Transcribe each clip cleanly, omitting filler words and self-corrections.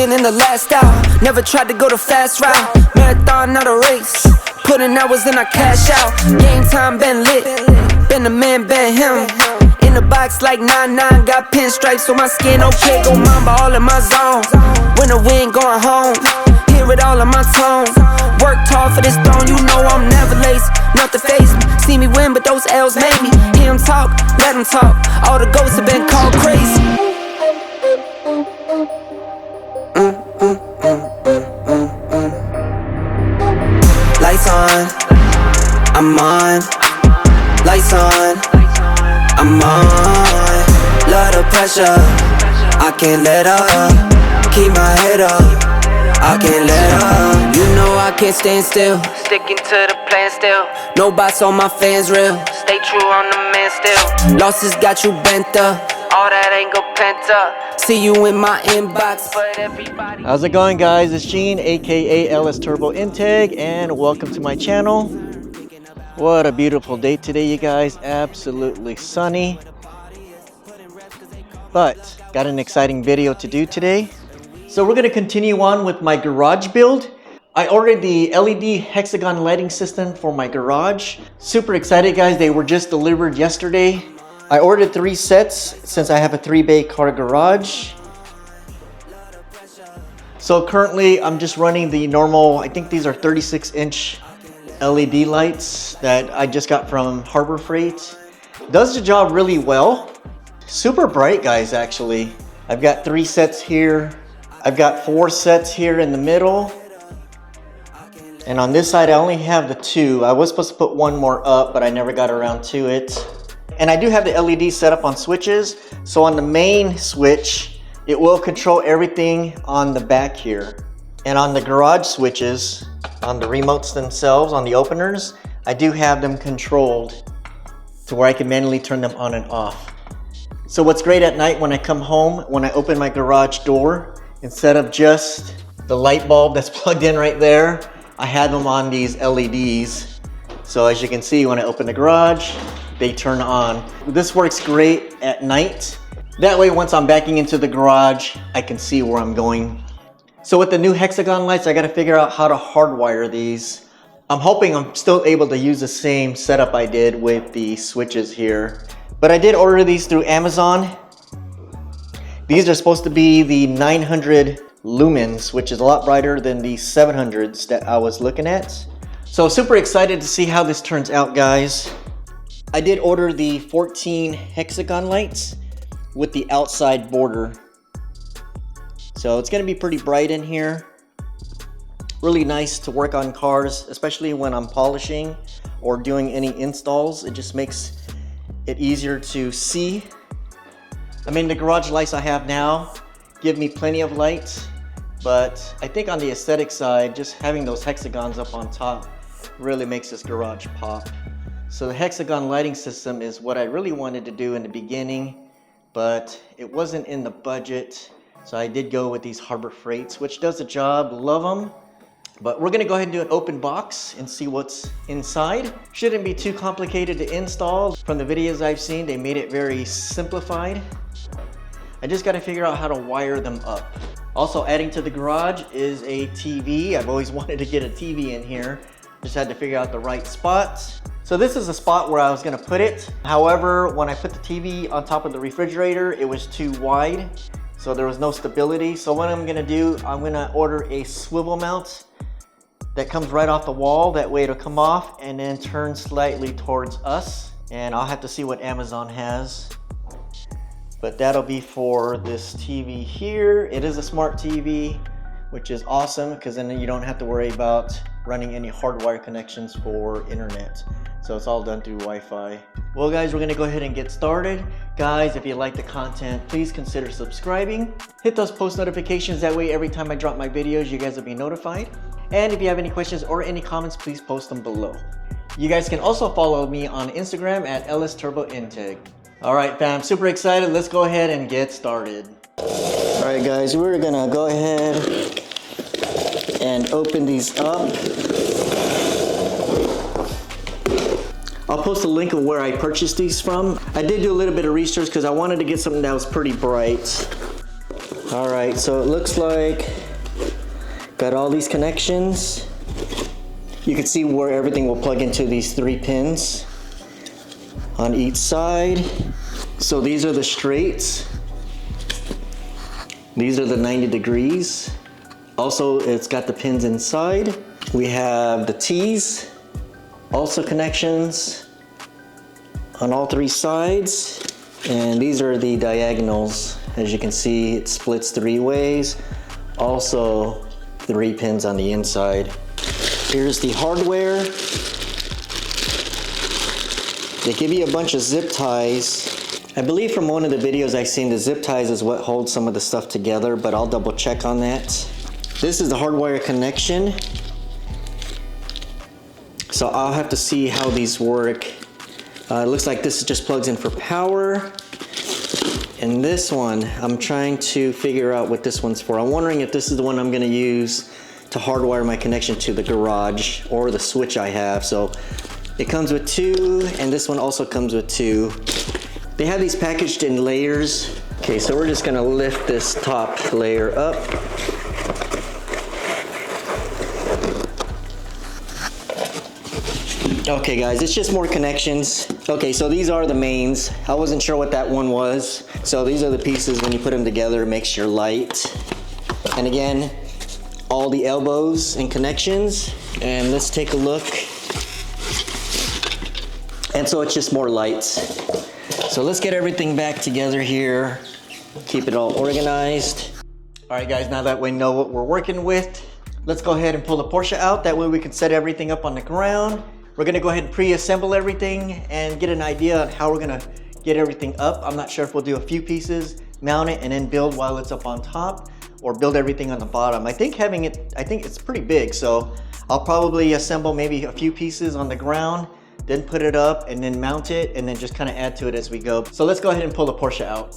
Living in the last hour, never tried to go the fast route. Marathon, not a race. Putting hours in, I cash out. Game time been lit. Been the man, been him. In the box like 9-9, got pinstripes on my skin. Okay, go mamba all in my zone. When the wind going home, hear it all in my tone. Worked hard for this throne, you know I'm never lazy. Nothing faze me. See me win, but those L's made me. Hear him talk, let him talk. All the ghosts have been called crazy. Lights on, I'm on. Lights on, I'm on. Love the pressure, I can't let up. Keep my head up, I can't let up. You know I can't stand still. Sticking to the plan still. No bots on my fans real. Stay true on the man still. Losses got you bent up. All that ain't go pent up. See you in my inbox, but everybody. How's it going, guys? It's Gene, aka LS Turbo Integ, and welcome to my channel. What a beautiful day today, you guys. Absolutely sunny. But got an exciting video to do today. So we're gonna continue on with my garage build. I ordered the LED hexagon lighting system for my garage. Super excited, guys. They were just delivered yesterday. I ordered 3 sets since I have a 3-bay car garage. So currently I'm just running the normal, I think these are 36-inch LED lights that I just got from Harbor Freight. Does the job really well. Super bright, guys, actually. I've got 3 sets here. I've got 4 sets here in the middle. And on this side I only have the 2. I was supposed to put 1 more up, but I never got around to it. And I do have the LED set up on switches. So on the main switch, it will control everything on the back here. And on the garage switches, on the remotes themselves, on the openers, I do have them controlled to where I can manually turn them on and off. So what's great at night when I come home, when I open my garage door, instead of just the light bulb that's plugged in right there, I have them on these LEDs. So as you can see, when I open the garage, they turn on. This works great at night. That way, once I'm backing into the garage, I can see where I'm going. So with the new hexagon lights, I gotta figure out how to hardwire these. I'm hoping I'm still able to use the same setup I did with the switches here. But I did order these through Amazon. These are supposed to be the 900 lumens, which is a lot brighter than the 700s that I was looking at. So super excited to see how this turns out, guys. I did order the 14 hexagon lights with the outside border. So it's gonna be pretty bright in here. Really nice to work on cars, especially when I'm polishing or doing any installs. It just makes it easier to see. I mean, the garage lights I have now give me plenty of light, but I think on the aesthetic side, just having those hexagons up on top really makes this garage pop. So the hexagon lighting system is what I really wanted to do in the beginning, but it wasn't in the budget. So I did go with these Harbor Freights, which does the job, love them. But we're gonna go ahead and do an open box and see what's inside. Shouldn't be too complicated to install. From the videos I've seen, they made it very simplified. I just gotta figure out how to wire them up. Also adding to the garage is a TV. I've always wanted to get a TV in here. Just had to figure out the right spot. So this is a spot where I was gonna put it. However, when I put the TV on top of the refrigerator, it was too wide. So there was no stability. So what I'm gonna do, I'm gonna order a swivel mount that comes right off the wall. That way it'll come off and then turn slightly towards us. And I'll have to see what Amazon has. But that'll be for this TV here. It is a smart TV, which is awesome because then you don't have to worry about running any hardwire connections for internet. So it's all done through Wi-Fi. Well, guys, we're gonna go ahead and get started. Guys, if you like the content, please consider subscribing. Hit those post notifications. That way, every time I drop my videos, you guys will be notified. And if you have any questions or any comments, please post them below. You guys can also follow me on Instagram at LS Turbo Integ. All right, fam, super excited. Let's go ahead and get started. All right, guys, we're gonna go ahead and open these up. I'll post a link of where I purchased these from. I did do a little bit of research because I wanted to get something that was pretty bright. All right, so it looks like got all these connections. You can see where everything will plug into these 3 pins on each side. So these are the straights. These are the 90 degrees. Also, it's got the pins inside. We have the T's, also connections on all 3 sides. And these are the diagonals. As you can see, it splits 3 ways. Also, 3 pins on the inside. Here's the hardware. They give you a bunch of zip ties. I believe from one of the videos I've seen, the zip ties is what holds some of the stuff together, but I'll double check on that. This is the hardwire connection. So I'll have to see how these work. It looks like this just plugs in for power. And this one, I'm trying to figure out what this one's for. I'm wondering if this is the one I'm gonna use to hardwire my connection to the garage or the switch I have. So it comes with 2, and this one also comes with 2. They have these packaged in layers. Okay, so we're just gonna lift this top layer up. Okay guys, it's just more connections. Okay, so these are the mains. I wasn't sure what that one was. So these are the pieces, when you put them together, it makes your light. And again, all the elbows and connections. And let's take a look. And so it's just more lights. So let's get everything back together here. Keep it all organized. All right guys, now that we know what we're working with, let's go ahead and pull the Porsche out. That way we can set everything up on the ground. We're gonna go ahead and pre-assemble everything and get an idea on how we're gonna get everything up. I'm not sure if we'll do a few pieces, mount it, and then build while it's up on top, or build everything on the bottom. I think it's pretty big, so I'll probably assemble maybe a few pieces on the ground, then put it up and then mount it, and then just kind of add to it as we go. So let's go ahead and pull the Porsche out.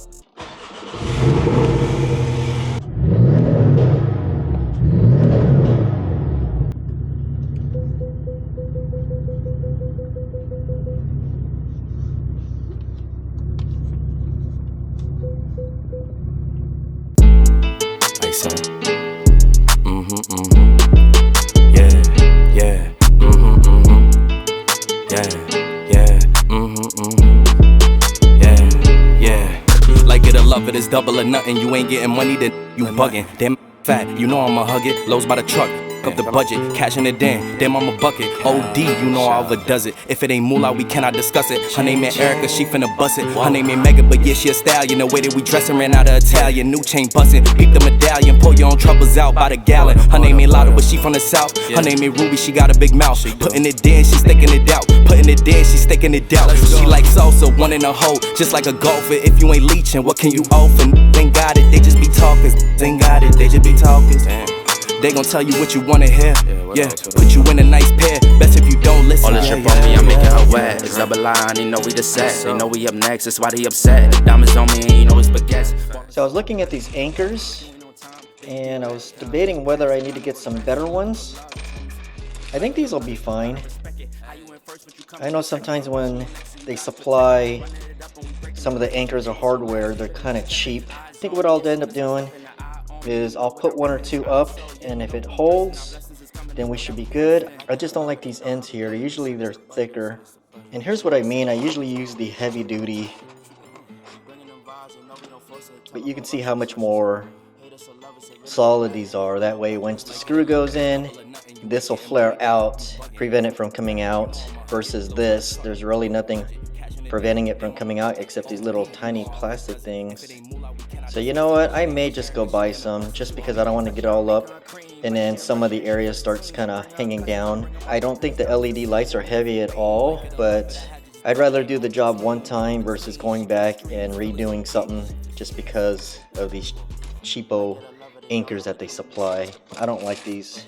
It's double or nothing, you ain't getting money, then you bugging. Damn fat, you know I'ma hug it. Lows by the truck, up the budget, cashing it in. Damn, I'm a bucket. OD, you know I overdoes it. If it ain't moolah, we cannot discuss it. Her name ain't Erica, she finna bust it. Her name ain't Megan, but yeah, she a stallion. The way that we dressin' ran out of Italian. New chain bustin', beat the medallion. Pull your own troubles out by the gallon. Her name ain't Lotta, but she from the south. Her name ain't Ruby, she got a big mouth. Putting it in, she sticking it out. Putting it in, she sticking it out. She like salsa, one in a hole, just like a golfer. If you ain't leeching, what can you offer? Ain't got it, they just be talking. Ain't got it, they just be talking. They gon' tell you what you wanna hear. Yeah, put you in a nice pair. Best if you don't listen. All the trip on me, I'm making her wet. It's double line, they know we the set. They know we up next, that's why they upset. Diamonds on me, and you know it's baguettes. So I was looking at these anchors, and I was debating whether I need to get some better ones. I think these will be fine. I know sometimes when they supply some of the anchors or hardware, they're kind of cheap. I think what I'll end up doing is I'll put 1 or 2 up, and if it holds, then we should be good. I just don't like these ends here. Usually they're thicker. And here's what I mean. I usually use the heavy duty, but you can see how much more solid these are. That way once the screw goes in, this will flare out, prevent it from coming out, versus this, there's really nothing preventing it from coming out except these little tiny plastic things. So you know what, I may just go buy some, just because I don't want to get it all up and then some of the area starts kind of hanging down. I don't think the LED lights are heavy at all, but I'd rather do the job one time versus going back and redoing something just because of these cheapo anchors that they supply. I don't like these.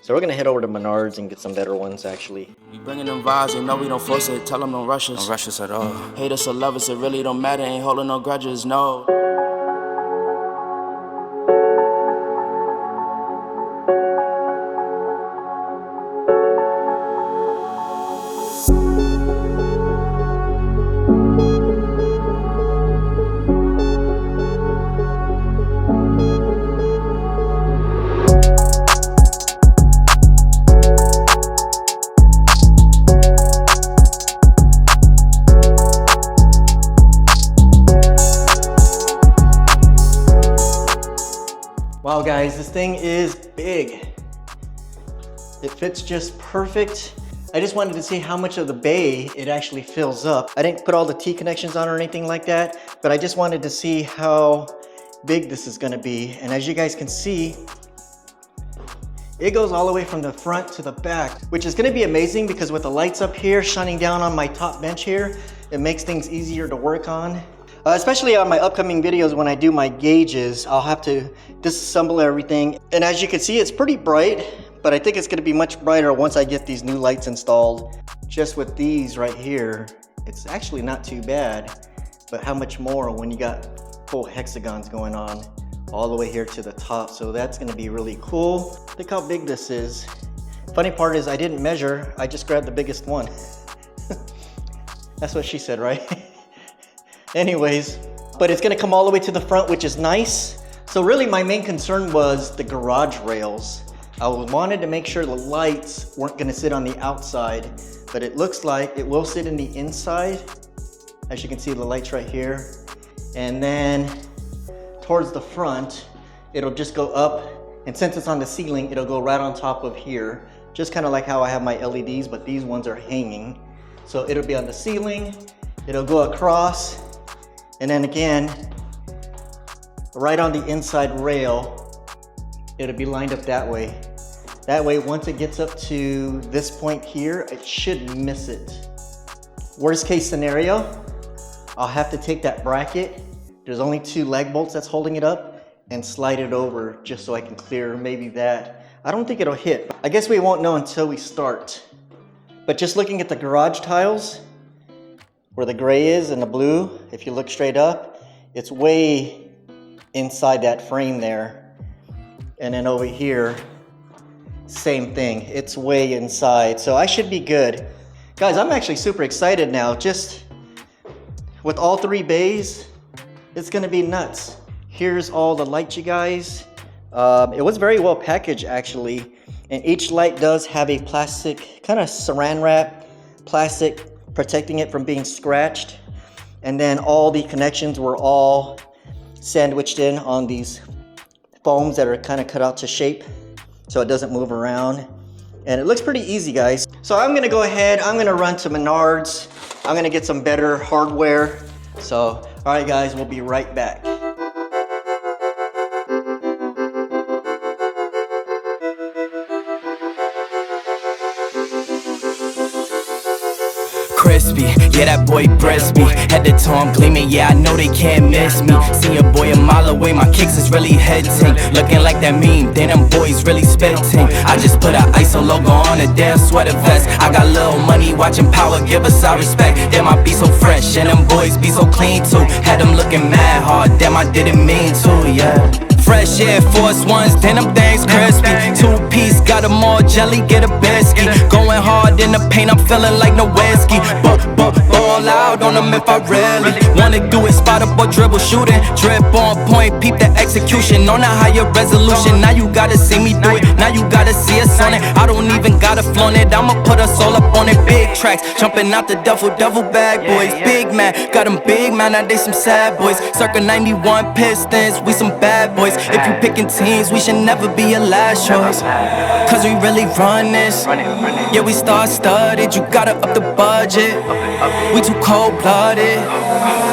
So we're gonna head over to Menards and get some better ones actually. We bringing them vibes, they know we don't force it. Tell them don't rush us. Don't rush us at all. Hate us or love us, it really don't matter. Ain't holding no grudges, no. Wow guys, this thing is big. It fits just perfect. I just wanted to see how much of the bay it actually fills up. I didn't put all the T connections on or anything like that, but I just wanted to see how big this is gonna be. And as you guys can see, it goes all the way from the front to the back, which is gonna be amazing because with the lights up here shining down on my top bench here, it makes things easier to work on. Especially on my upcoming videos when I do my gauges, I'll have to disassemble everything. And as you can see, it's pretty bright, but I think it's gonna be much brighter once I get these new lights installed. Just with these right here, it's actually not too bad, but how much more when you got full hexagons going on all the way here to the top. So that's gonna be really cool. Look how big this is. Funny part is I didn't measure, I just grabbed the biggest one. That's what she said, right? Anyways, but it's gonna come all the way to the front, which is nice. So really my main concern was the garage rails. I wanted to make sure the lights weren't gonna sit on the outside, but it looks like it will sit in the inside. As you can see, the lights right here. And then towards the front, it'll just go up. And since it's on the ceiling, it'll go right on top of here. Just kind of like how I have my LEDs, but these ones are hanging. So it'll be on the ceiling, it'll go across, and then again, right on the inside rail, it'll be lined up that way. That way, once it gets up to this point here, it should miss it. Worst case scenario, I'll have to take that bracket. There's only 2 lag bolts that's holding it up and slide it over just so I can clear maybe that. I don't think it'll hit. I guess we won't know until we start. But just looking at the garage tiles, where the gray is and the blue, if you look straight up, it's way inside that frame there. And then over here, same thing, it's way inside. So I should be good. Guys, I'm actually super excited now. Just with all 3 bays, it's gonna be nuts. Here's all the lights, you guys. It was very well packaged actually. And each light does have a plastic, kind of saran wrap, plastic protecting it from being scratched. And then all the connections were all sandwiched in on these foams that are kind of cut out to shape so it doesn't move around. And it looks pretty easy, guys. So I'm gonna go ahead, I'm gonna run to Menards. I'm gonna get some better hardware. So, all right guys, we'll be right back. Crispy, yeah, that boy breast me. Head to toe, I'm gleaming, yeah, I know they can't miss me. See a boy a mile away, my kicks is really hitting. Looking like that meme, then them boys really spitting. I just put an ISO logo on a damn sweater vest. I got little money, watching power, give us our respect. Damn, I be so fresh, and them boys be so clean too. Had them looking mad hard, damn, I didn't mean to, yeah. Fresh Air Force Ones, then them things crispy. 2-piece, got them all jelly, get a biscuit. Going hard in the paint, I'm feeling like no whiskey. Ball out on them if I really wanna do it. Spot up or dribble, shooting. Drip on point, peep the execution on a higher resolution. Now you gotta see me do it, now you gotta see us on it. I don't even gotta flaunt it, I'ma put us all up on it. Big tracks, jumping out the duffel bag boys. Big man, got them big man, now they some sad boys. Circa 91 Pistons, we some bad boys. If you picking teams, we should never be your last choice. Cause we really run this. Yeah, we star-studded, you gotta up the budget. We too cold-blooded.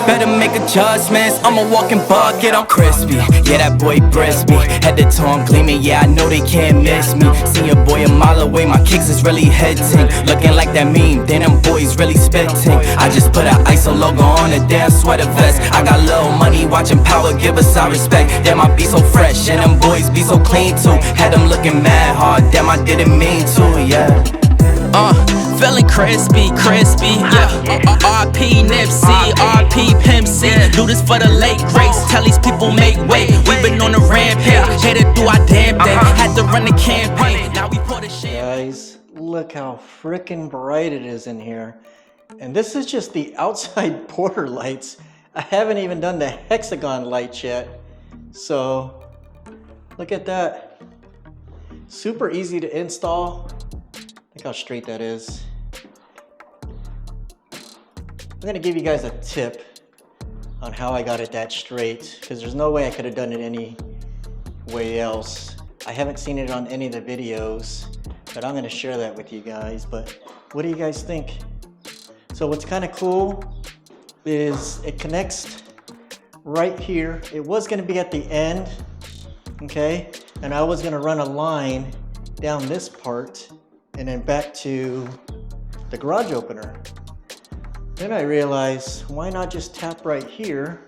Better make adjustments, I'm a walking bucket, I'm crispy. Yeah, that boy breast me. Head to toe, I'm gleaming, yeah, I know they can't miss me. See a boy a mile away, my kicks is really hitting. Looking like that meme, then them boys really spitting. I just put an ISO logo on a damn sweater vest. I got little money, watching power, give us our respect. Damn, I be so fresh, and them boys be so clean too. Had them looking mad hard, damn, I didn't mean to, yeah. Feeling crispy, yeah. RP Nipsey, RP Pimp C. Do this for the late greats, tell these people make way. We been on the rampage, headed through our damn day. Had to run the campaign, now we pour the shit. Guys, look how freaking bright it is in here. And this is just the outside border lights. I haven't even done the hexagon lights yet. So, look at that. Super easy to install. Look how straight that is. I'm gonna give you guys a tip on how I got it that straight, because there's no way I could have done it any way else. I haven't seen it on any of the videos, but I'm gonna share that with you guys. But what do you guys think? So what's kind of cool is it connects right here. It was gonna be at the end, okay? And I was gonna run a line down this part and then back to the garage opener. Then I realized, why not just tap right here?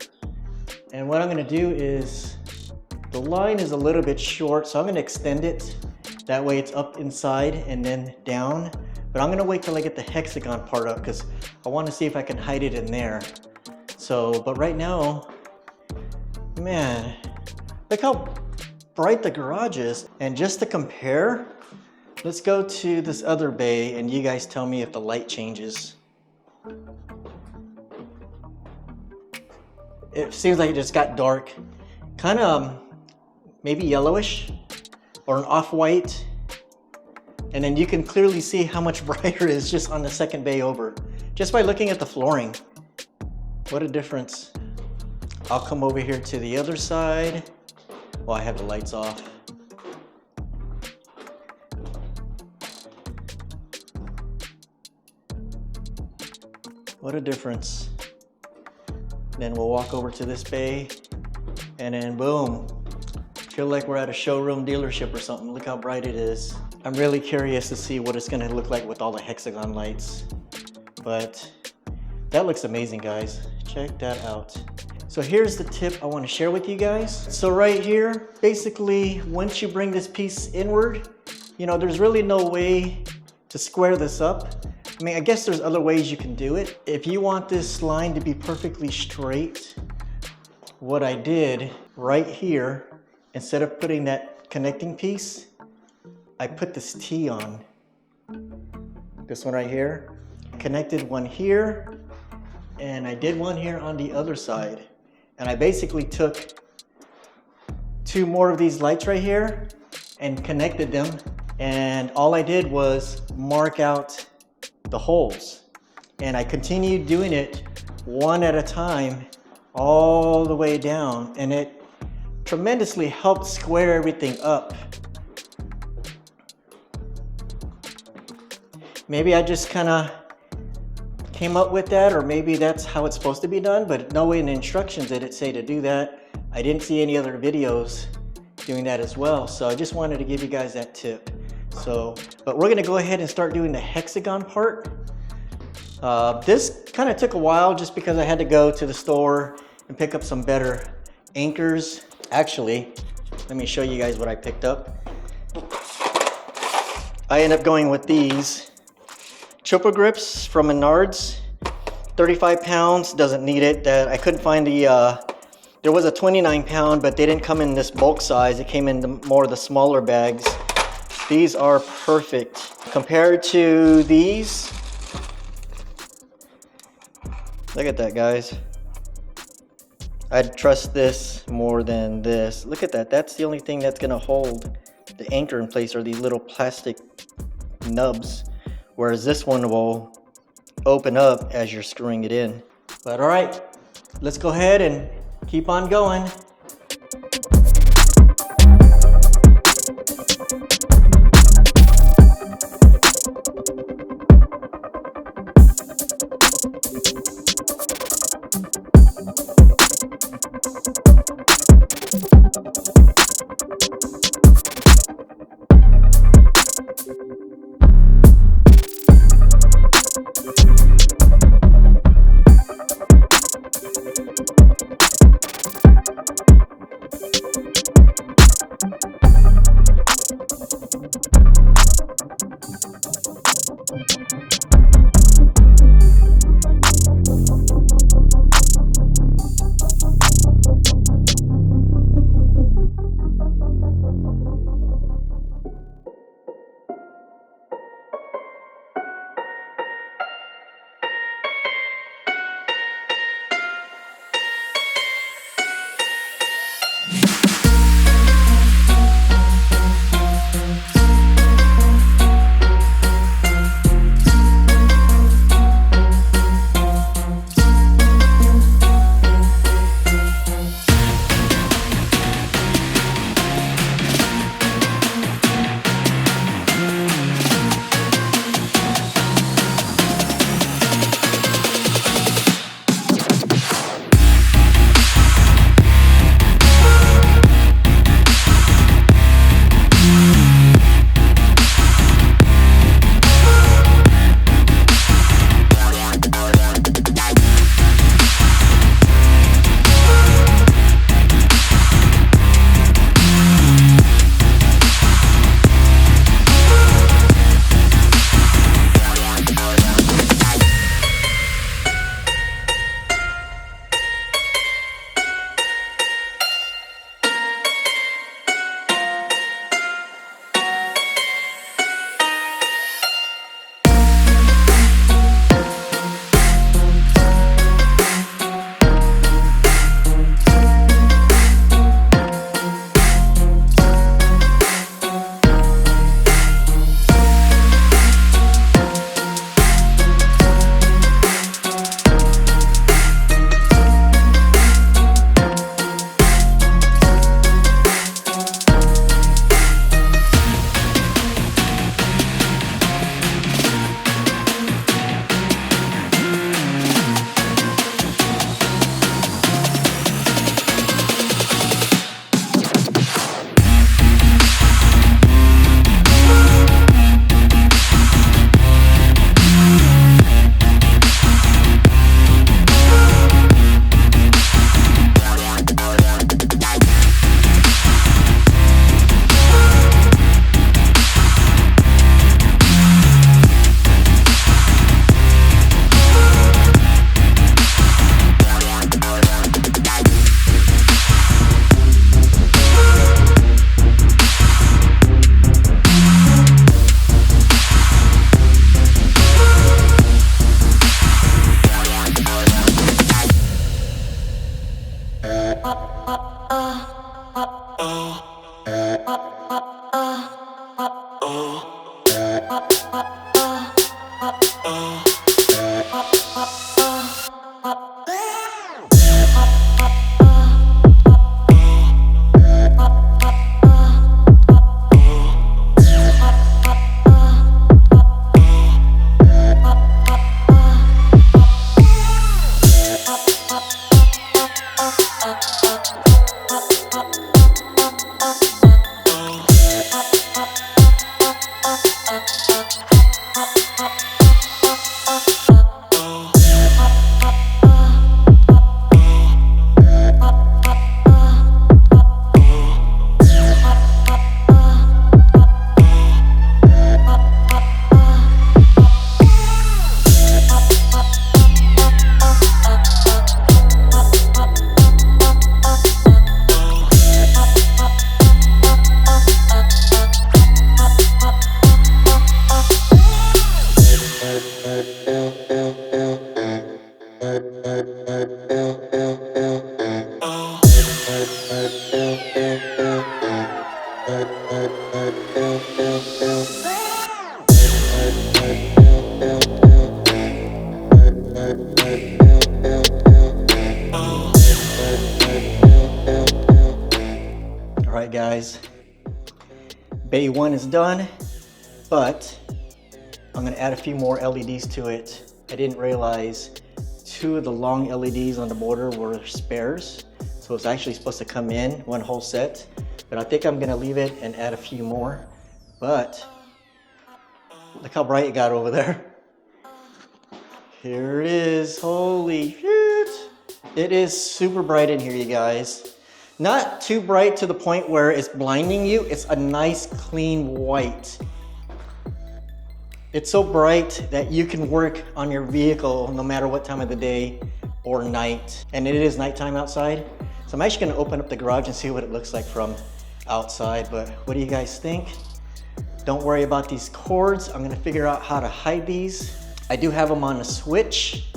And what I'm gonna do is, the line is a little bit short, so I'm gonna extend it. That way it's up inside and then down. But I'm gonna wait till I get the hexagon part up because I wanna see if I can hide it in there. So, but right now, man, look how bright the garage is. And just to compare, let's go to this other bay and you guys tell me if the light changes. It seems like it just got dark. Kind of maybe yellowish or an off-white. And then you can clearly see how much brighter it is just on the second bay over. Just by looking at the flooring. What a difference. I'll come over here to the other side. Well, I have the lights off. What a difference. Then we'll walk over to this bay and then boom. Feel like we're at a showroom dealership or something. Look how bright it is. I'm really curious to see what it's gonna look like with all the hexagon lights. But that looks amazing, guys. Check that out. So here's the tip I want to share with you guys. So right here, basically, once you bring this piece inward, you know, there's really no way to square this up. I mean, I guess there's other ways you can do it. If you want this line to be perfectly straight, what I did right here, instead of putting that connecting piece, I put this T on. This one right here. Connected one here, and I did one here on the other side. And I basically took two more of these lights right here and connected them. And all I did was mark out the holes. And I continued doing it one at a time all the way down. And it tremendously helped square everything up. Maybe I just kind of came up with that, or maybe that's how it's supposed to be done, but no way in the instructions did it say to do that. I didn't see any other videos doing that as well, so I just wanted to give you guys that tip. So, but we're gonna go ahead and start doing the hexagon part. This kind of took a while just because I had to go to the store and pick up some better anchors. Actually, let me show you guys what I picked up. I ended up going with these Chopper grips from Menards, 35 pounds, doesn't need it. That I couldn't find the, there was a 29 pound, but they didn't come in this bulk size. It came in more of the smaller bags. These are perfect. Compared to these, look at that, guys. I'd trust this more than this. Look at that, that's the only thing that's gonna hold the anchor in place are these little plastic nubs. Whereas this one will open up as you're screwing it in. But all right, let's go ahead and keep on going. Alright guys, bay 1 is done, but I'm going to add a few more LEDs to it. I didn't realize 2 of the long LEDs on the border were spares, so it's actually supposed to come in one whole set, but I think I'm going to leave it and add a few more. But look how bright it got over there. Here it is. Holy shit. It is super bright in here, you guys. Not too bright to the point where it's blinding you. It's a nice clean white. It's so bright that you can work on your vehicle no matter what time of the day or night. And it is nighttime outside. So I'm actually gonna open up the garage and see what it looks like from outside. But what do you guys think? Don't worry about these cords. I'm gonna figure out how to hide these. I do have them on the switch.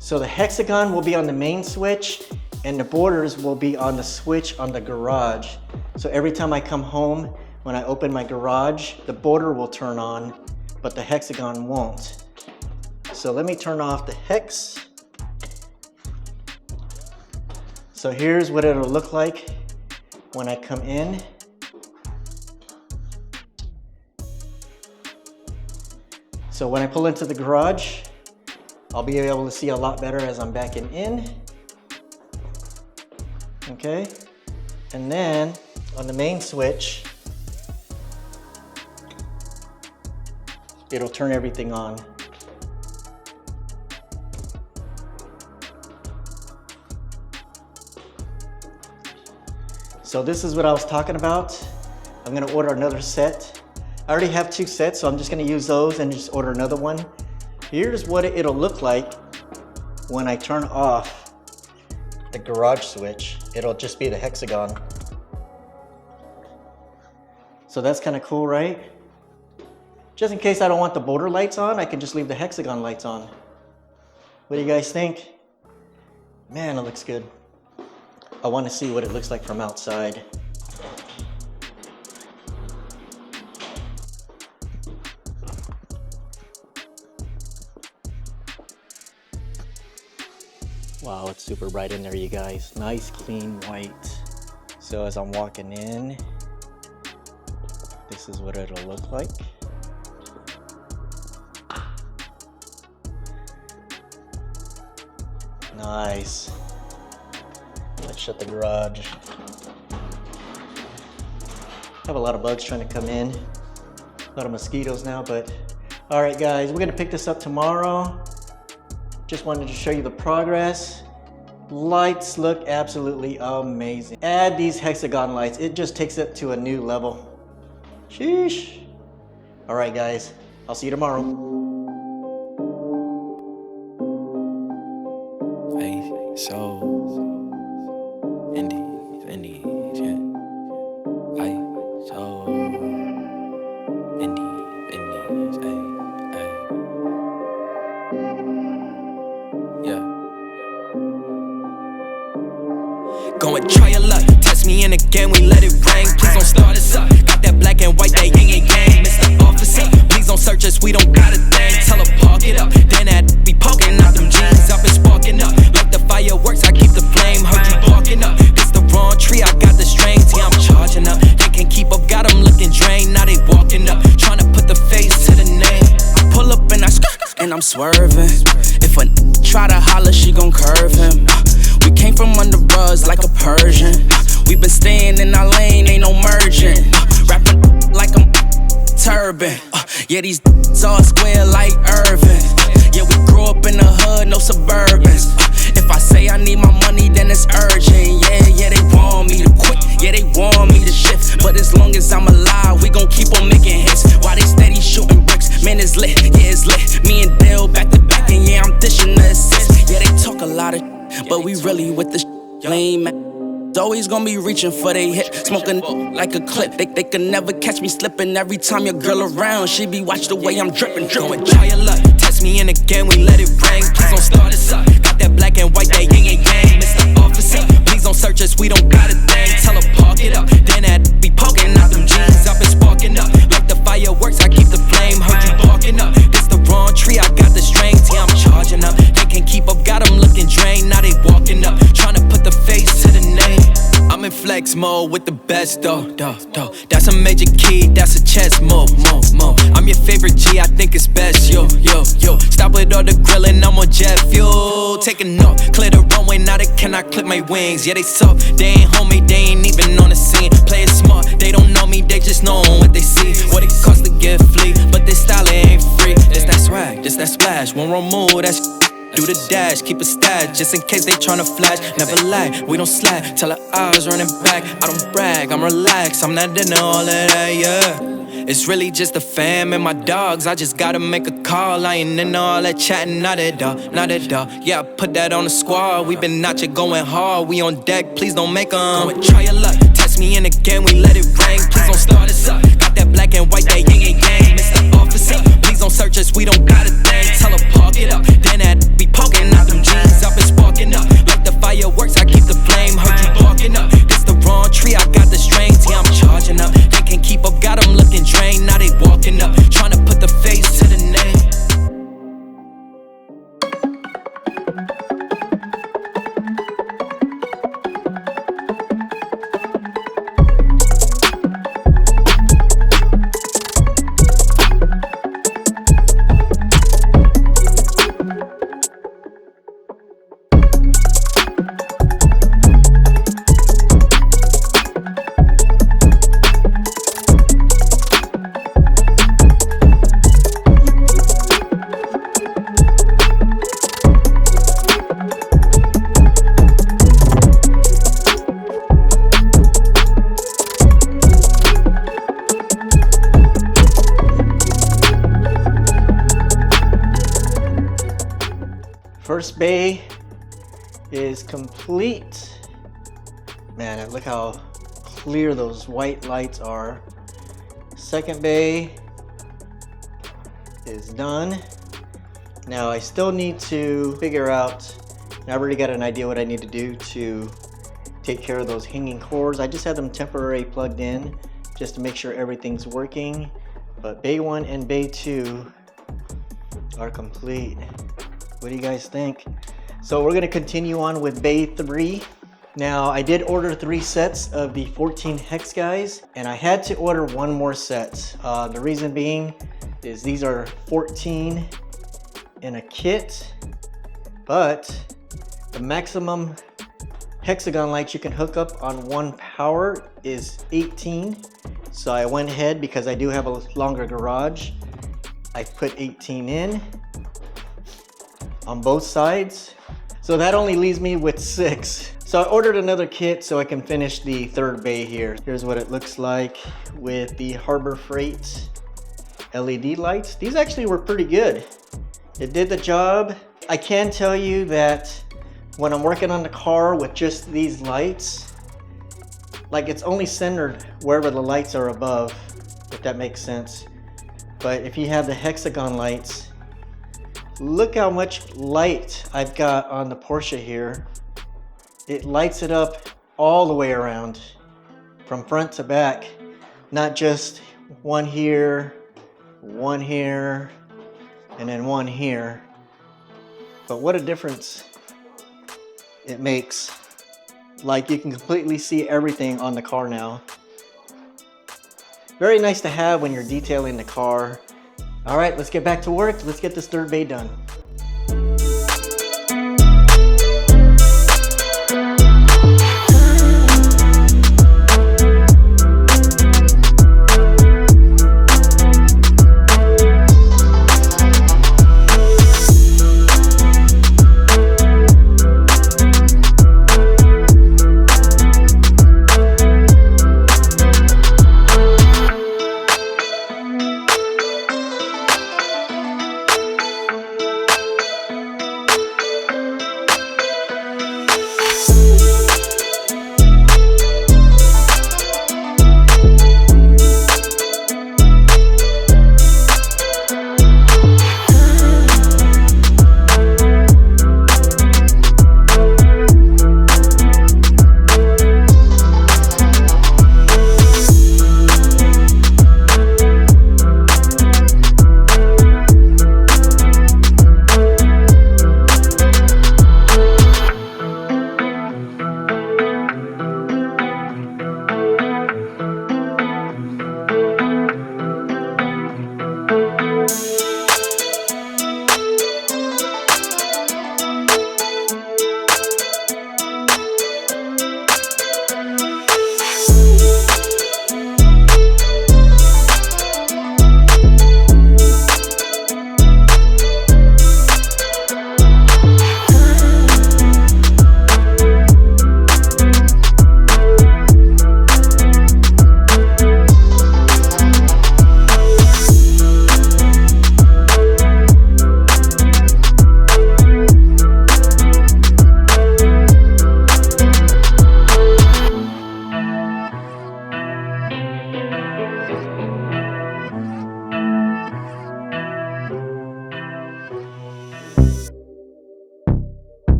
So the hexagon will be on the main switch and the borders will be on the switch on the garage. So every time I come home, when I open my garage, the border will turn on, but the hexagon won't. So let me turn off the hex. So here's what it'll look like when I come in. So when I pull into the garage, I'll be able to see a lot better as I'm backing in. Okay, and then on the main switch, it'll turn everything on. So this is what I was talking about. I'm gonna order another set. I already have 2 sets, so I'm just gonna use those and just order another one. Here's what it'll look like when I turn off the garage switch. It'll just be the hexagon. So that's kind of cool, right? Just in case I don't want the border lights on, I can just leave the hexagon lights on. What do you guys think? Man, it looks good. I want to see what it looks like from outside. Wow, it's super bright in there, you guys. Nice, clean white. So as I'm walking in, this is what it'll look like. Nice. Let's shut the garage. I have a lot of bugs trying to come in. A lot of mosquitoes now, but all right, guys, we're gonna pick this up tomorrow. Just wanted to show you the progress. Lights look absolutely amazing. Add these hexagon lights. It just takes it to a new level. Sheesh. All right, guys, I'll see you tomorrow. Hey, so Indies, yeah. Hey, so Indies, hey. Go and try your luck. Test me in again, we let it rain. Please don't start us up. Got that black and white, that yin and yang. Mr. Officer, please don't search us, we don't got a thing. Tell her park it up. Then that be poking out them jeans up and sparking up. Like the fireworks, I keep the flame. Heard you barking up. It's the wrong tree, I got the strings. Yeah, I'm charging up. They can't keep up, got them looking drained. Now they walking up, trying to put the face to the name. I pull up and I and I'm swerving. If a try to holler, she gon' curve him. We came from under rugs like a Persian. We been staying in our lane, ain't no merging. Rapping like I'm turban. Yeah, these all square like Irvin. Yeah, we grew up in the hood, no Suburbans. If I say I need my money, then it's urgent. Yeah, they want me to quit. Yeah, they want me to shift. But as long as I'm alive, we gon' keep on making hits. While they steady shooting bricks, man, it's lit. Yeah, it's lit. Me and Dale back to back, and yeah, I'm dishing the assist. Yeah, they talk a lot of but we really with this lame man. Always gonna be reaching for they hit, smoking like a clip. They can never catch me slipping. Every time your girl around, she be watch the way I'm dripping. Try your luck, test me in again, we let it rain. Please don't start us up. Got that black and white, that yin and yang. Mr. Officer, please don't search us, we don't got a thing. Tell her park it up, then that be poking out them jeans up and sparking up. Like the fireworks, I keep the flame. Heard you barking up. This the wrong tree, I got the strings. Yeah, I'm charging up. They can't keep up, got them looking drained. Now they walking up, trying to put the face to the name. I'm in flex mode with the best though. That's a major key, that's a chess move. I'm your favorite G, I think it's best. Yo. Stop with all the grilling, I'm on jet fuel. Taking off, clear the runway, now they cannot clip my wings. Yeah, they soft, they ain't homie, they ain't even on the scene. Play it smart, they don't know me, they just know what they see. What it costs to get flea, but this style it ain't free. It's that swag, it's that splash, one wrong move, that's do the dash, keep a stash, just in case they tryna flash. Never lie, we don't slack, tell her eyes running back. I don't brag, I'm relaxed, I'm not into all of that, yeah. It's really just the fam and my dogs, I just gotta make a call. I ain't into all that chatting, not at all. Yeah, I put that on the squad, we been out here going hard. We on deck, please don't make 'em. Go and try your luck, test me in again, we let it rain. Please don't start us up, got that black and white, that yin and yang. Mr. Officer, please don't search us, we don't got a thing. Tell her park it up, then that be poking out them jeans up and sparking up. Like the fireworks, I keep the flame. Heard you barking up. This the wrong tree, I got the strings. Yeah, I'm charging up. They can't keep up, got them looking drained. Now they walking up, trying to put the face to the name. First bay is complete. Man, look how clear those white lights are. Second bay is done. Now I still need to figure out, I've already got an idea what I need to do to take care of those hanging cords. I just had them temporarily plugged in just to make sure everything's working. But bay 1 and bay 2 are complete. What do you guys think? So we're gonna continue on with bay 3. Now I did order 3 sets of the 14 hex guys, and I had to order 1 more set. The reason being is these are 14 in a kit, but the maximum hexagon lights you can hook up on 1 power is 18. So I went ahead, because I do have a longer garage, I put 18 in on both sides. So that only leaves me with 6. So I ordered another kit so I can finish the 3rd bay here. Here's what it looks like with the Harbor Freight LED lights. These actually were pretty good. It did the job. I can tell you that when I'm working on the car with just these lights, like it's only centered wherever the lights are above, if that makes sense. But if you have the hexagon lights, look how much light I've got on the Porsche here. It lights it up all the way around, from front to back, not just one here, and then one here. But what a difference it makes. Like, you can completely see everything on the car now. Very nice to have when you're detailing the car. All right, let's get back to work. Let's get this third bay done.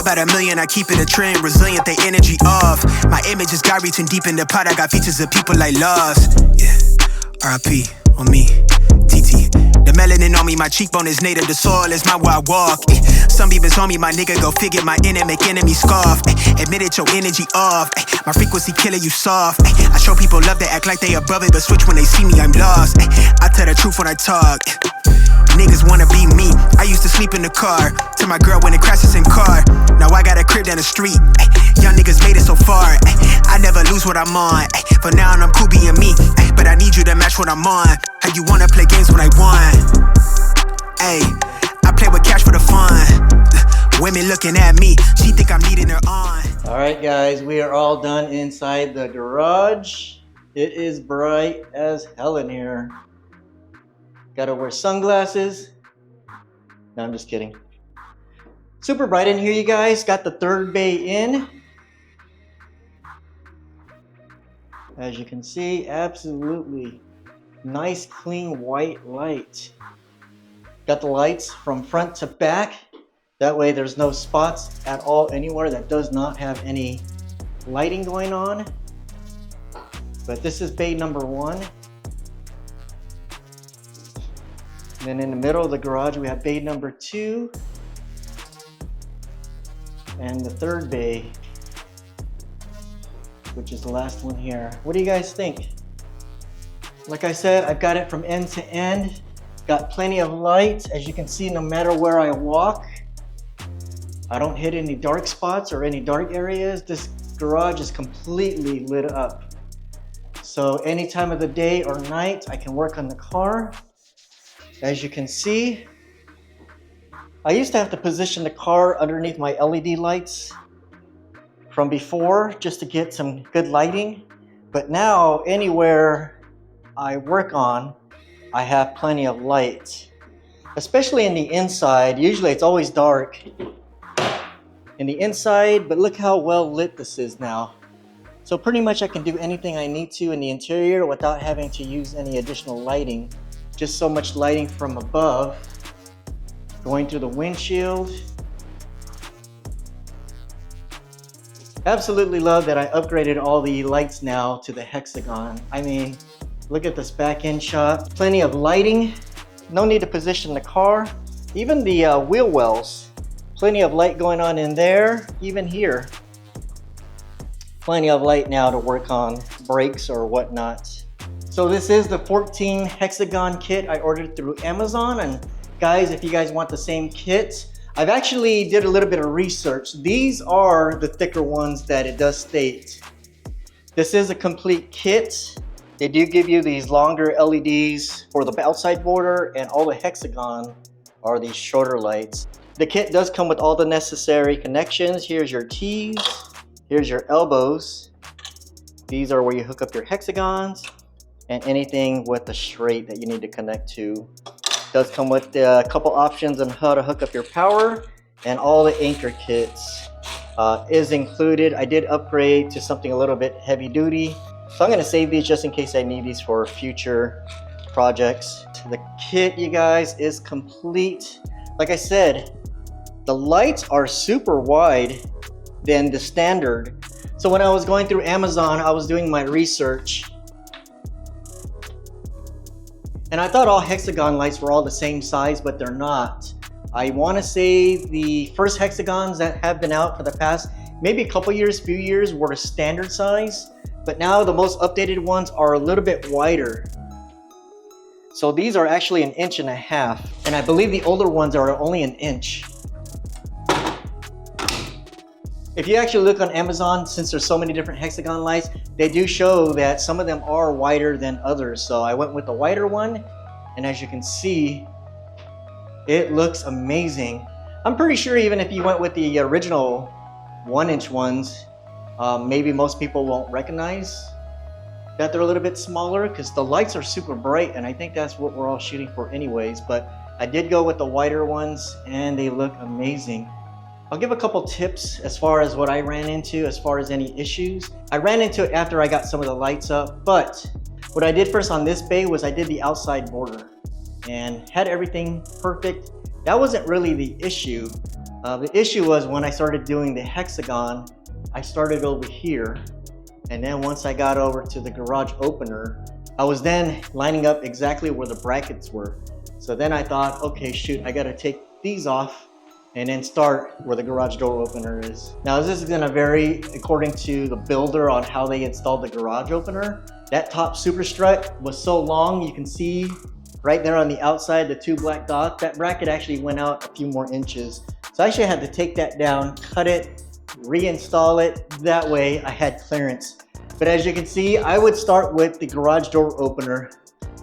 About $1 million, I keep it a trend, resilient, they energy off. My image is God reaching deep in the pot, I got features of people like lost. Yeah, R.I.P. on me, TT. The melanin on me, my cheekbone is native, the soil is my where I walk. Some beavers on me, my nigga, go figure, my enemy, make enemy scoff. Admit it, your energy off. My frequency killer, you soft. I show people love, they act like they above it, but switch when they see me, I'm lost. I tell the truth when I talk. Niggas wanna be me. I used to sleep in the car till my girl when it crashes in car. Now I got a crib down the street. Young niggas made it so far. I never lose what I'm on. For now I'm cool being me. But I need you to match what I'm on. How you wanna play games when I won? Ay, I play with cash for the fun. Women looking at me, she think I'm needing her on. All right, guys, we are all done inside the garage. It is bright as hell in here. Gotta wear sunglasses. No, I'm just kidding. Super bright in here, you guys. Got the third bay in. As you can see, absolutely nice, clean, white light. Got the lights from front to back. That way there's no spots at all anywhere that does not have any lighting going on. But this is bay number 1. And then in the middle of the garage, we have bay number 2 and the third bay, which is the last one here. What do you guys think? Like I said, I've got it from end to end. Got plenty of light. As you can see, no matter where I walk, I don't hit any dark spots or any dark areas. This garage is completely lit up. So any time of the day or night, I can work on the car. As you can see, I used to have to position the car underneath my LED lights from before just to get some good lighting. But now, anywhere I work on, I have plenty of light. Especially in the inside. Usually it's always dark in the inside, but look how well lit this is now. So pretty much I can do anything I need to in the interior without having to use any additional lighting. Just so much lighting from above. Going through the windshield. Absolutely love that I upgraded all the lights now to the Hexagon. I mean, look at this back end shot. Plenty of lighting. No need to position the car. Even the wheel wells. Plenty of light going on in there, even here. Plenty of light now to work on brakes or whatnot. So this is the 14 Hexagon kit I ordered through Amazon. And guys, if you guys want the same kit, I've actually did a little bit of research. These are the thicker ones that it does state. This is a complete kit. They do give you these longer LEDs for the outside border, and all the Hexagon are these shorter lights. The kit does come with all the necessary connections. Here's your T's, here's your elbows. These are where you hook up your Hexagons, and anything with the straight that you need to connect to. Does come with a couple options on how to hook up your power, and all the anchor kits is included. I did upgrade to something a little bit heavy duty, so I'm going to save these just in case I need these for future projects. The kit, you guys, is complete. Like I said, the lights are super wide than the standard. So when I was going through Amazon, I was doing my research, and I thought all Hexagon lights were all the same size, but they're not. I want to say the first Hexagons that have been out for the past maybe a couple years, few years, were a standard size, but now the most updated ones are a little bit wider. So these are actually 1.5 inches, and I believe the older ones are only 1 inch. If you actually look on Amazon, since there's so many different Hexagon lights, they do show that some of them are wider than others. So I went with the wider one, and as you can see, it looks amazing. I'm pretty sure even if you went with the original 1-inch ones, maybe most people won't recognize that they're a little bit smaller, because the lights are super bright, and I think that's what we're all shooting for anyways. But I did go with the wider ones, and they look amazing. I'll give a couple tips as far as what I ran into as far as any issues. I ran into it after I got some of the lights up, but what I did first on this bay was I did the outside border and had everything perfect. That wasn't really the issue. The issue was when I started doing the Hexagon, I started over here, and then once I got over to the garage opener, I was then lining up exactly where the brackets were. So then I thought, okay, shoot, I gotta take these off and then start where the garage door opener is. Now this is gonna vary according to the builder on how they installed the garage opener. That top super strut was so long, you can see right there on the outside, the 2 black dots, that bracket actually went out a few more inches. So I actually had to take that down, cut it, reinstall it. That way I had clearance. But as you can see, I would start with the garage door opener.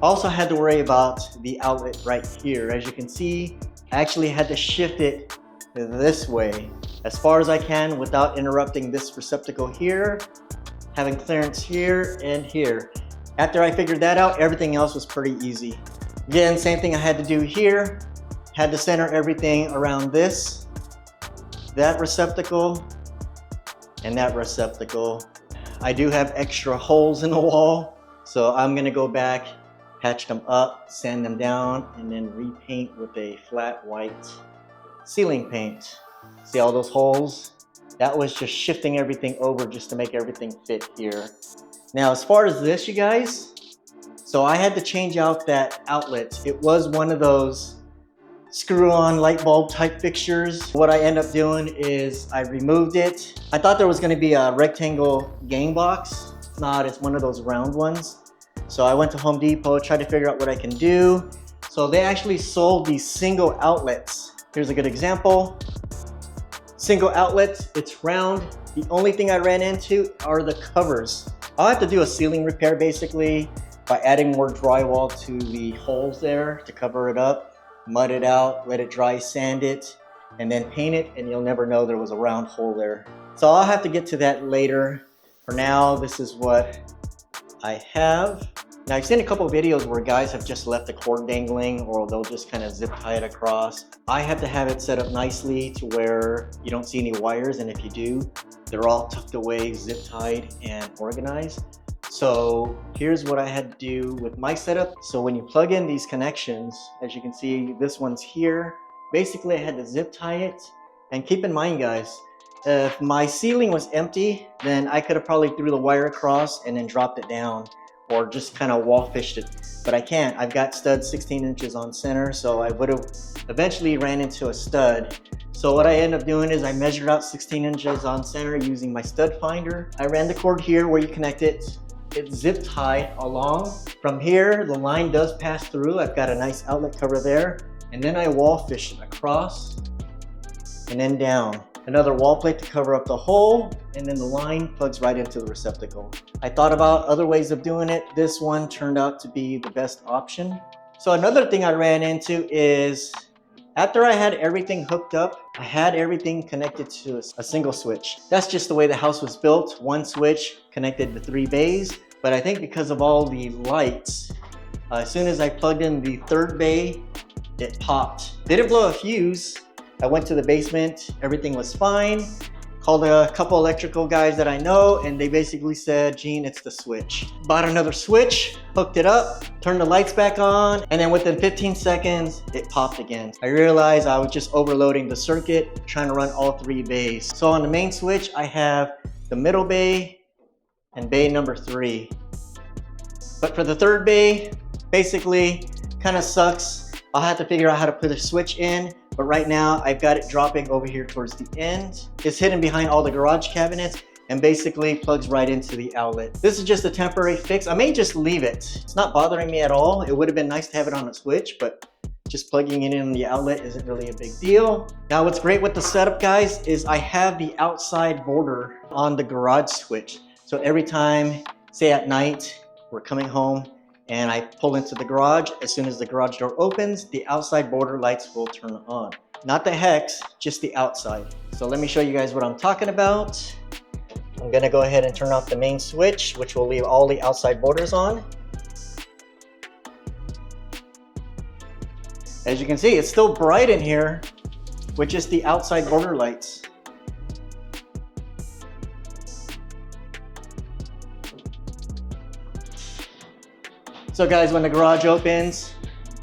Also had to worry about the outlet right here. As you can see, I actually had to shift it this way as far as I can without interrupting this receptacle here, having clearance here and here. After I figured that out, everything else was pretty easy. Again, same thing I had to do here. Had to center everything around this, that receptacle, and that receptacle. I do have extra holes in the wall, so I'm gonna go back, patch them up, sand them down, and then repaint with a flat white ceiling paint. See all those holes? That was just shifting everything over just to make everything fit here. Now, as far as this, you guys, so I had to change out that outlet. It was one of those screw-on light bulb type fixtures. What I end up doing is I removed it. I thought there was gonna be a rectangle gang box. It's not, it's one of those round ones. So I went to Home Depot, tried to figure out what I can do. So they actually sold these single outlets. Here's a good example. Single outlet, it's round. The only thing I ran into are the covers. I'll have to do a ceiling repair basically by adding more drywall to the holes there to cover it up, mud it out, let it dry, sand it, and then paint it, and you'll never know there was a round hole there. So I'll have to get to that later. For now, this is what I have. Now, I've seen a couple of videos where guys have just left the cord dangling, or they'll just kind of zip tie it across. I have to have it set up nicely to where you don't see any wires, and if you do, they're all tucked away, zip tied, and organized. So here's what I had to do with my setup. So when you plug in these connections, as you can see, this one's here, Basically, I had to zip tie it. And keep in mind, guys, if my ceiling was empty, then I could have probably threw the wire across and then dropped it down, or just kind of wall fished it. But I can't. I've got studs 16 inches on center, so I would have eventually ran into a stud. So what I end up doing is I measured out 16 inches on center using my stud finder. I ran the cord here where you connect it. It's zip tied along. From here, the line does pass through. I've got a nice outlet cover there. And then I wall fish it across and then down. Another wall plate to cover up the hole, and then the line plugs right into the receptacle. I thought about other ways of doing it. This one turned out to be the best option. So another thing I ran into is, after I had everything hooked up, I had everything connected to a single switch. That's just the way the house was built. One switch connected to 3 bays. But I think because of all the lights, as soon as I plugged in the 3rd bay, it popped. Didn't blow a fuse. I went to the basement, everything was fine. Called a couple electrical guys that I know, and they basically said, Gene, it's the switch. Bought another switch, hooked it up, turned the lights back on, and then within 15 seconds, it popped again. I realized I was just overloading the circuit, trying to run all 3 bays. So on the main switch, I have the middle bay and bay number 3. But for the 3rd bay, basically, kind of sucks. I'll have to figure out how to put a switch in. But right now, I've got it dropping over here towards the end. It's hidden behind all the garage cabinets and basically plugs right into the outlet. This is just a temporary fix. I may just leave it. It's not bothering me at all. It would have been nice to have it on a switch, but just plugging it in the outlet isn't really a big deal. Now, what's great with the setup, guys, is I have the outside border on the garage switch. So every time, say at night, we're coming home, and I pull into the garage, as soon as the garage door opens, the outside border lights will turn on. Not the hex, just the outside. So let me show you guys what I'm talking about. I'm gonna go ahead and turn off the main switch, which will leave all the outside borders on. As you can see, it's still bright in here with just the outside border lights. So guys, when the garage opens,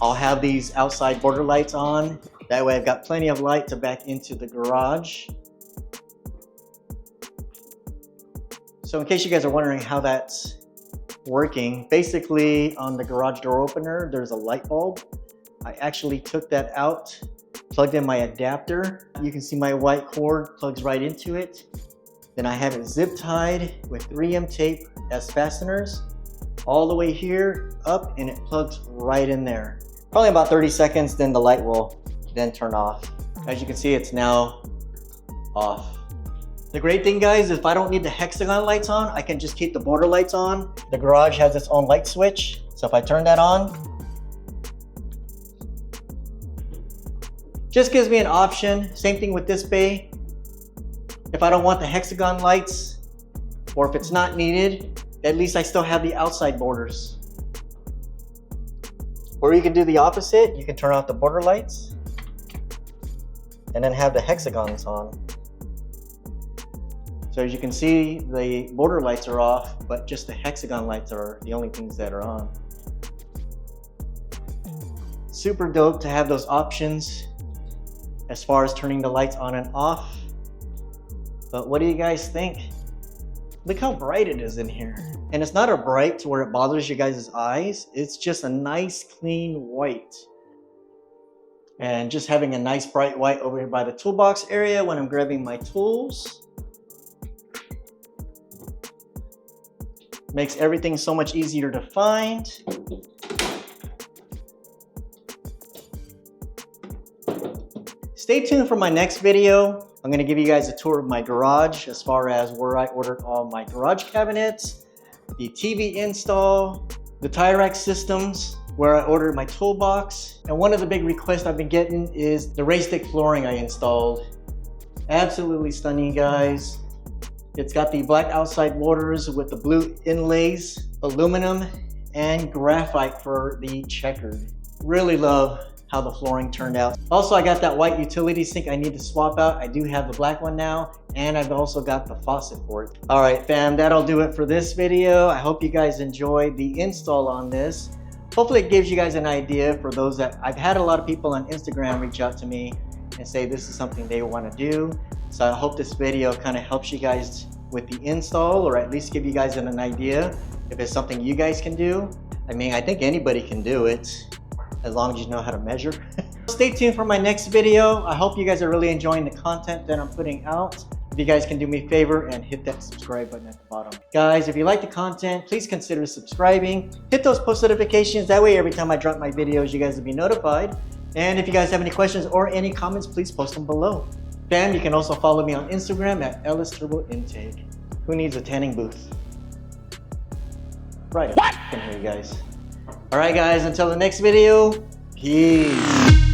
I'll have these outside border lights on. That way I've got plenty of light to back into the garage. So in case you guys are wondering how that's working, basically on the garage door opener, there's a light bulb. I actually took that out, plugged in my adapter. You can see my white cord plugs right into it. Then I have it zip tied with 3M tape as fasteners. All the way here up, and it plugs right in there. Probably about 30 seconds, then the light will then turn off. As you can see, it's now off. The great thing, guys, if I don't need the hexagon lights on, I can just keep the border lights on. The garage has its own light switch, so if I turn that on, just gives me an option. Same thing with this bay. If I don't want the hexagon lights, or if it's not needed, at least I still have the outside borders. Or you can do the opposite. You can turn off the border lights and then have the hexagons on. So as you can see, the border lights are off, but just the hexagon lights are the only things that are on. Super dope to have those options as far as turning the lights on and off. But what do you guys think? Look how bright it is in here. And it's not a bright to where it bothers you guys' eyes. It's just a nice clean white. And just having a nice bright white over here by the toolbox area when I'm grabbing my tools makes everything so much easier to find. Stay tuned for my next video. I'm gonna give you guys a tour of my garage as far as where I ordered all my garage cabinets, the TV install, the tie rack systems, where I ordered my toolbox. And one of the big requests I've been getting is the RaceDeck flooring I installed. Absolutely stunning, guys. It's got the black outside borders with the blue inlays, aluminum, and graphite for the checkered. Really love how the flooring turned out. Also, I got that white utility sink I need to swap out. I do have the black one now, and I've also got the faucet for it. All right, fam, that'll do it for this video. I hope you guys enjoyed the install on this. hopefully it gives you guys an idea for those that I've had a lot of people on Instagram reach out to me and say this is something they want to do. So I hope this video kind of helps you guys with the install, or at least give you guys an idea if it's something you guys can do. I mean, I think anybody can do it as long as you know how to measure. Stay tuned for my next video. I hope you guys are really enjoying the content that I'm putting out. If you guys can do me a favor and hit that subscribe button at the bottom. Guys, if you like the content, please consider subscribing. Hit those post notifications. That way every time I drop my videos, you guys will be notified. And if you guys have any questions or any comments, please post them below. Fam, you can also follow me on Instagram at LSTurboIntake. Who needs a tanning booth? Right up in here, guys. All right, guys, until the next video, peace.